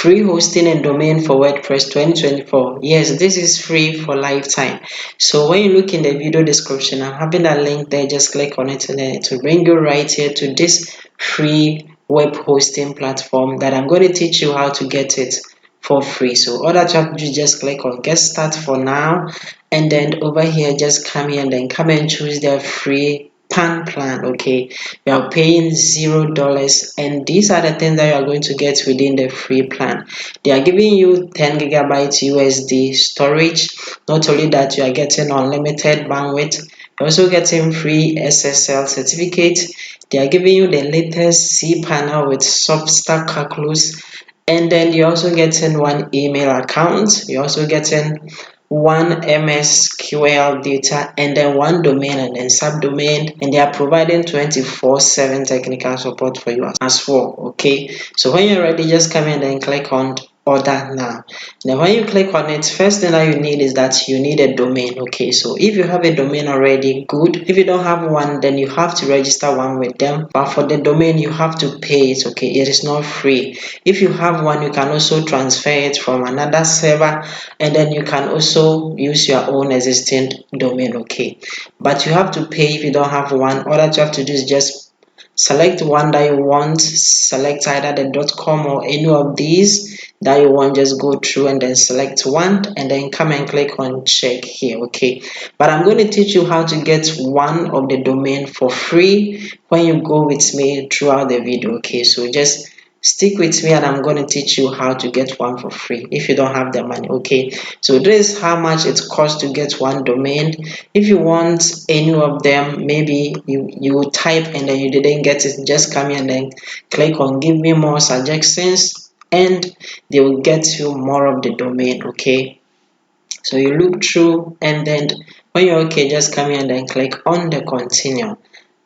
Free hosting and domain for WordPress 2024. Yes, this is free for lifetime. So when you look in the video description, I'm having a link there. Just click on it and then it will bring you right here to this free web hosting platform that I'm going to teach you how to get it for free. So all that you have to do is just click on get start for now, and then over here just come here and then come and choose the free plan. Okay, you are paying $0, and these are the things that you are going to get within the free plan. They are giving you 10 gigabytes USD storage. Not only that, you are getting unlimited bandwidth, you're also getting free SSL certificate. They are giving you the latest cPanel with Substack calculus, and then you're also getting one email account. You're also getting one MSQL data, and then one domain and then subdomain, and they are providing 24/7 technical support for you as well. Okay, so when you're ready, just come in and click on order now. Now when you click on it, first thing that you need is that you need a domain. Okay, so if you have a domain already, good. If you don't have one, then you have to register one with them, but for the domain you have to pay it. Okay, it is not free. If you have one, you can also transfer it from another server, and then you can also use your own existing domain. Okay, but you have to pay if you don't have one. All that you have to do is just select one that you want, select either the .com or any of these that you want. Just go through and then select one and then come and click on check here. Okay, but I'm going to teach you how to get one of the domain for free when you go with me throughout the video. Okay, so just stick with me and I'm going to teach you how to get one for free if you don't have the money. Okay, so this is how much it costs to get one domain. If you want any of them, maybe you type and then you didn't get it, just come here and then click on give me more suggestions, and they will get you more of the domain. Okay, so you look through, and then when you're okay, just come here and then click on the continue.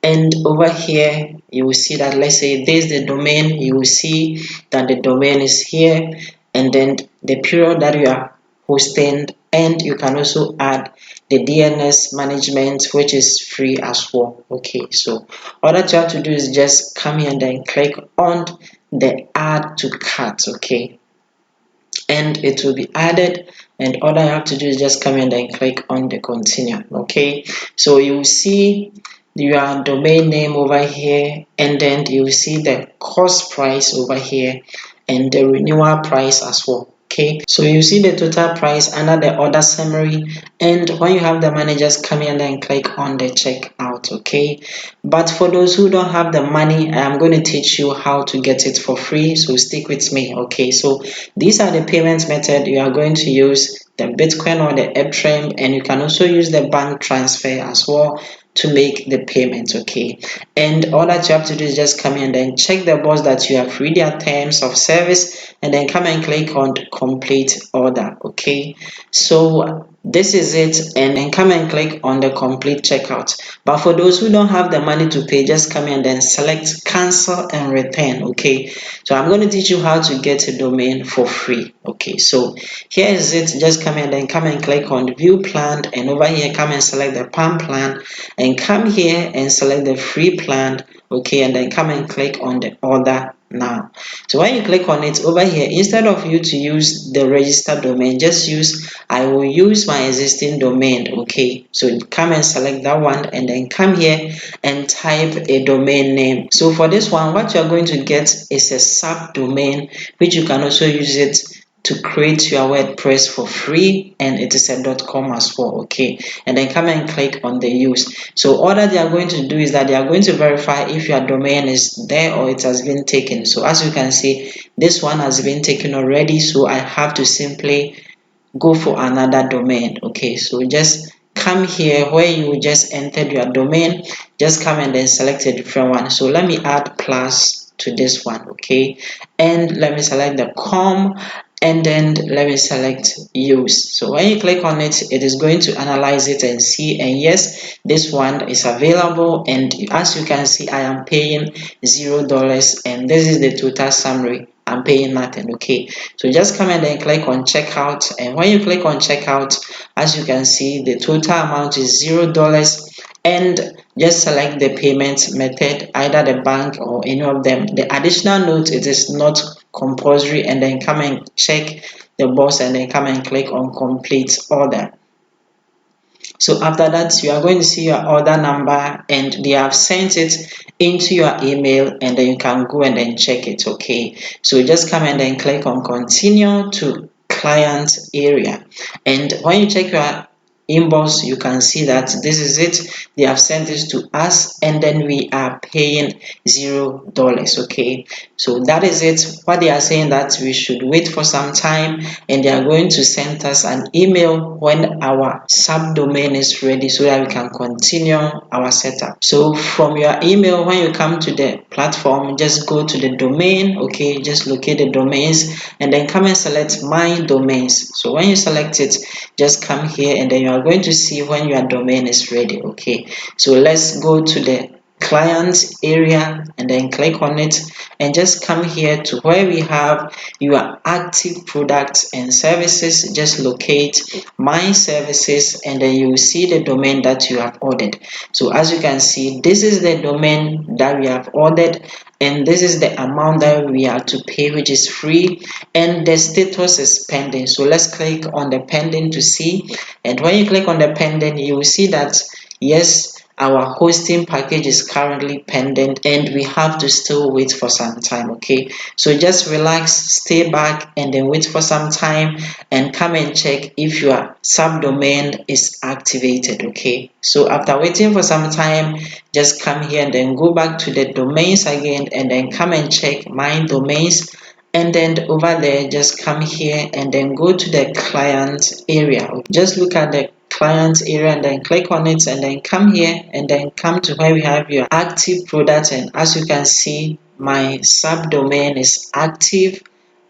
And over here you will see that, let's say this is the domain, you will see that the domain is here, and then the period that you are hosting, and you can also add the DNS management, which is free as well. Okay, so all that you have to do is just come here and then click on the add to cart. Okay, and it will be added, and all I have to do is just come in and click on the continue. Okay, so you will see your domain name over here, and then you will see the cost price over here and the renewal price as well. Okay, so you see the total price under the order summary, and when you have the money, just come in and click on the checkout. Okay, but for those who don't have the money, I am going to teach you how to get it for free, so stick with me. Okay, so these are the payment method you are going to use: the Bitcoin or the Ethereum, and you can also use the bank transfer as well to make the payment. Okay, and all that you have to do is just come in and then check the box that you have read their terms of service, and then come and click on complete order. Okay, so this is it, and then come and click on the complete checkout. But for those who don't have the money to pay, just come and then select cancel and return. Okay, so I'm going to teach you how to get a domain for free. Okay, so here is it. Just come and then come and click on view plan, and over here come and select the plan, and come here and select the free plan. Okay, and then come and click on the order now. So when you click on it over here, instead of you to use the registered domain, just use I will use my existing domain. Okay, so come and select that one, and then come here and type a domain name. So for this one, what you're going to get is a subdomain, which you can also use it to create your WordPress for free, and it is a .com as well. Okay, and then come and click on the use. So all that they are going to do is that they are going to verify if your domain is there or it has been taken. So as you can see, this one has been taken already, so I have to simply go for another domain. Okay, so just come here where you just entered your domain, just come and then select a different one. So let me add plus to this one. Okay, and let me select the com, and then let me select use. So when you click on it, it is going to analyze it and see, and yes, this one is available, and as you can see, I am paying $0, and this is the total summary. I'm paying nothing. Okay, so just come and then click on checkout, and when you click on checkout, as you can see, the total amount is $0, and just select the payment method, either the bank or any of them. The additional note, it is not compulsory, and then come and check the box and then come and click on complete order. So after that, you are going to see your order number and they have sent it into your email, and then you can go and then check it. Okay, so just come and then click on continue to client area, and when you check your inbox, you can see that this is it. They have sent this to us, and then we are paying $0. Okay, so that is it. What they are saying that we should wait for some time, and they are going to send us an email when our subdomain is ready, so that we can continue our setup. So from your email, when you come to the platform, just go to the domain. Okay, just locate the domains and then come and select my domains. So when you select it, just come here, and then you are going to see when your domain is ready. Okay, so let's go to the client area and then click on it, and just come here to where we have your active products and services. Just locate my services, and then you will see the domain that you have ordered. So as you can see, this is the domain that we have ordered, and this is the amount that we have to pay, which is free, and the status is pending. So let's click on the pending to see, and when you click on the pending, you will see that yes, our hosting package is currently pending, and we have to still wait for some time. Okay, so just relax, stay back, and then wait for some time, and come and check if your subdomain is activated. Okay, so after waiting for some time, just come here and then go back to the domains again, and then come and check my domains, and then over there just come here and then go to the client area. Just look at the client area and then click on it, and then come here and then come to where we have your active products, and as you can see, my subdomain is active,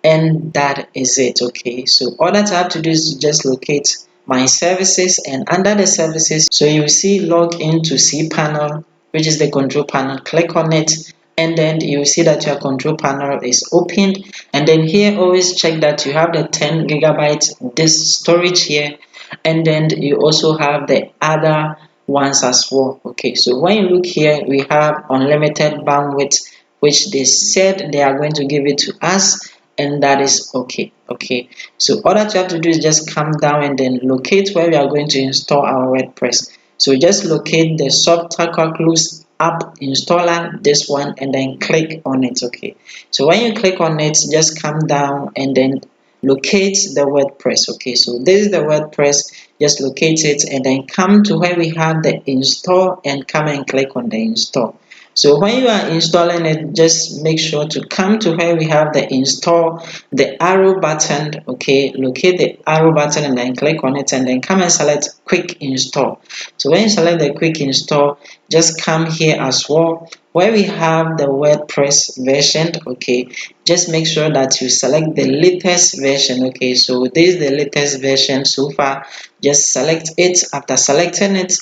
and that is it. Okay, so all that I have to do is just locate my services, and under the services, so you see log into cPanel, which is the control panel. Click on it, and then you will see that your control panel is opened, and then here always check that you have the 10 gigabyte disk storage here, and then you also have the other ones as well. Okay, so when you look here, we have unlimited bandwidth, which they said they are going to give it to us, and that is okay. Okay, so all that you have to do is just come down and then locate where we are going to install our WordPress. So just locate the Subtacalus app installer, this one, and then click on it. Okay, so when you click on it, just come down and then locate the WordPress. Okay, so this is the WordPress. Just locate it and then come to where we have the install, and come and click on the install. So when you are installing it, just make sure to come to where we have the install, the arrow button. Okay, locate the arrow button and then click on it, and then come and select quick install. So when you select the quick install, just come here as well where we have the WordPress version. Okay, just make sure that you select the latest version. Okay, so this is the latest version so far. Just select it. After selecting it,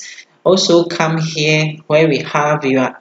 also come here where we have your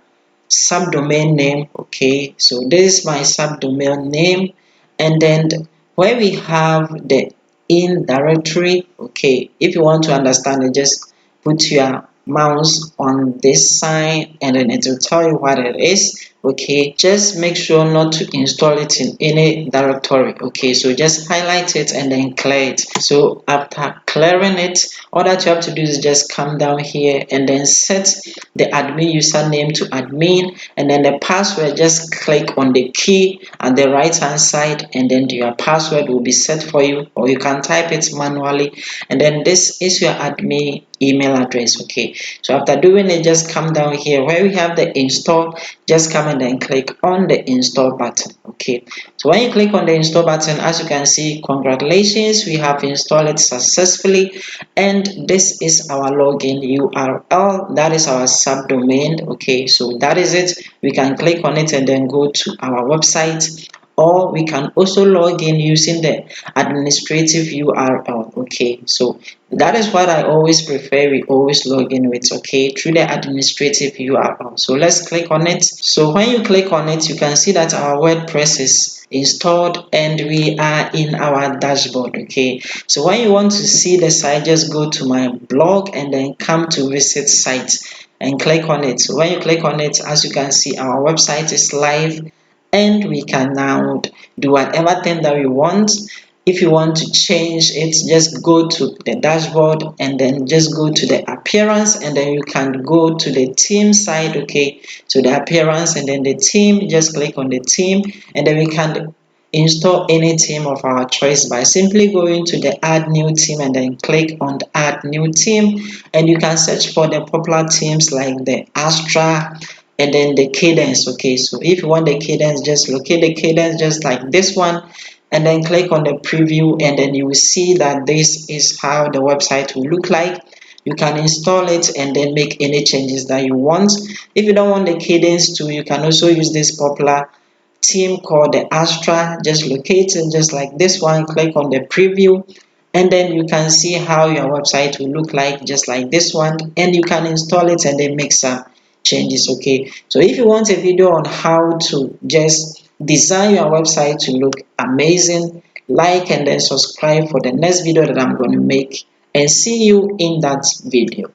subdomain name. Okay, so this is my subdomain name, and then where we have the in directory. Okay, if you want to understand it, just put your mouse on this sign, and then it will tell you what it is. Okay, just make sure not to install it in any directory. Okay, so just highlight it and then clear it. So after clearing it, all that you have to do is just come down here and then set the admin username to admin, and then the password, just click on the key at the right hand side, and then your password will be set for you, or you can type it manually, and then this is your admin email address. Okay, so after doing it, just come down here where we have the install, just come and then click on the install button. Okay, so when you click on the install button, as you can see, congratulations, we have installed it successfully, and this is our login URL, that is our subdomain. Okay, so that is it. We can click on it and then go to our website, or we can also log in using the administrative URL. Okay, so that is what I always prefer. We always log in with, okay, through the administrative URL. So let's click on it. So when you click on it, you can see that our WordPress is installed and we are in our dashboard. Okay, so when you want to see the site, just go to my blog and then come to visit site and click on it. So when you click on it, as you can see, our website is live, and we can now do whatever thing that we want. If you want to change it, just go to the dashboard and then just go to the appearance, and then you can go to the theme side. Okay, so the appearance and then the theme, just click on the theme, and then we can install any theme of our choice by simply going to the add new theme and then click on the add new theme, and you can search for the popular themes like the Astra and then the Cadence. Okay, so if you want the Cadence, just locate the Cadence just like this one, and then click on the preview, and then you will see that this is how the website will look like. You can install it and then make any changes that you want. If you don't want the Cadence too, you can also use this popular theme called the Astra. Just locate it just like this one, click on the preview, and then you can see how your website will look like just like this one, and you can install it and then make some changes. Okay, so if you want a video on how to just design your website to look amazing, like and then subscribe for the next video that I'm going to make, and see you in that video.